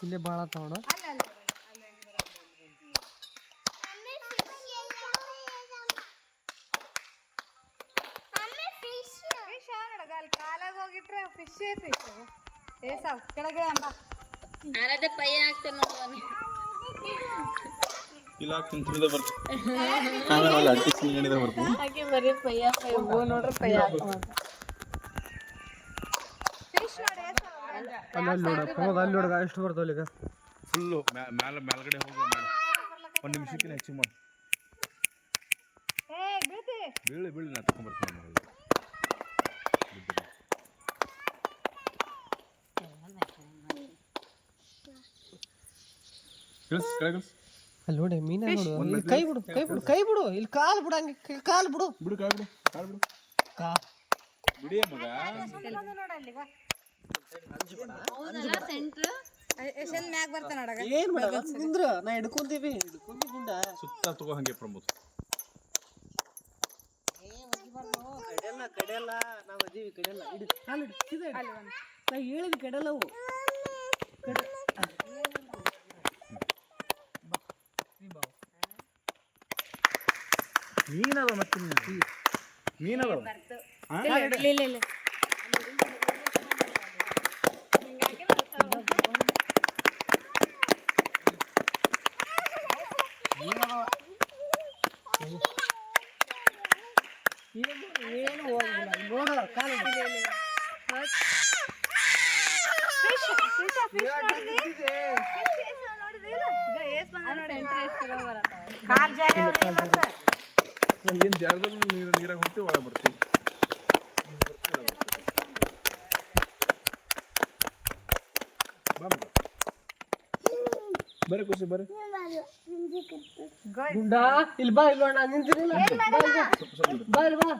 ಇಲ್ಲೇ ಭಾಳ ತಗೋಣ. ಕಾಲಾಗ ಹೋಗಿಟ್ರೆ ಫಿಶ್ ಫಿಶ್ ಏಸಾವ್ ಕೆಳಗೆ ಅಂಬ ಆರದೆ ಪೈ ಆಗ್ತೇನೆ ನೋಡುವನಿ ಇಲ್ಲ ಕುಂತ್ರಿದ ಬರ್ತದೆ ಆಮೇಲೆ ಅಲ್ಲಿ ಅಟ್ಟಿ ಸಿಂಗಣಿದ ಬರ್ತದೆ ಹಾಗೆ ಬರೀ ಪೈ ಹೂ ನೋಡ್ರೆ ಪೈ ಆಗ್ತಾವ ಫಿಶ್ ನೋಡಿ ಅಲ್ಲಿ ನೋಡಪ್ಪ ಹೌದು ಅಲ್ಲಿ ನೋಡ್ಗ ಎಷ್ಟು ಬರ್ತಾವಲ್ಲ ಈಗ ಫುಲ್ಲು ಮೇಲ್ಗಡೆ ಹೋಗೋ ಮಾಡಿ ಒಂದು ನಿಮಿಷಕ್ಕಿಂತ ಹೆಚ್ಚಿಗೆ ಮಾಡಿ ಏ ಬೀಳ್ತಿ ಬೀಳಿ ನಾ ತಗೊಂಡ್ಬರ್ತೀನಿ ಅಲ್ಲಿ ನೋಡಿ ಮೀನ ನೋಡು ಇಲ್ಲಿ ಕೈ ಬಿಡು ಇಲ್ಲಿ ಕಾಲು ಬಿಡು ಹಂಗೆ ಕಾಲು ಬಿಡು ಬಿಡು ಕಾ ಬಿಡಿ ಮಗ ನೋಡ ಅಲ್ಲಿಗ ಹೌದಲ್ಲ ಸೆಂಟ್ರ್ ಎಷ್ಟೊಂದು ಮ್ಯಾಗ ಬರ್ತಾನ ನೋಡಗ ಏನ್ ಮಾಡ ನಿಂದ್ರ ನಾ ಹಿಡ್ಕೊಂತೀವಿ ಗುಂಡ ಸುತ್ತ ತಗೋ ಹಂಗೆ ಪ್ರಮೋದ್ ಕಡೆಯಲ್ಲ ನಾವು ಅದೀವಿ ಕಡೆಯಲ್ಲ ಇಡು ಕಾಲು ಇಡು ಸೀದಾ ಇಡು. ನಾ ಹೇಳಿದ ಕಡೆಯಲ್ಲವು ಮೀನವ ಮತ್ತೆ ಮೀನವ ಇಲ್ಲ ಏನು ಹೋಗಿಲ್ಲ ನೋಡ ಕಾಲು ಏನು ಜಾಗದಲ್ಲಿ ನೀರಾಗ ಹೋಗ್ತೀವಿ ಒಳಗೆ ಬರ್ತೀವಿ ಬರ್ರಿ ಖುಷಿ ಬರ್ರಿ ಗುಂಡ ಇಲ್ಲಿ ಬಾ ಇಲ್ಲಿ ಬಾ ನಾನು ನಿಂತಿರಲಿಲ್ಲ ಬಾ ಇಲ್ಲಿ ಬಾ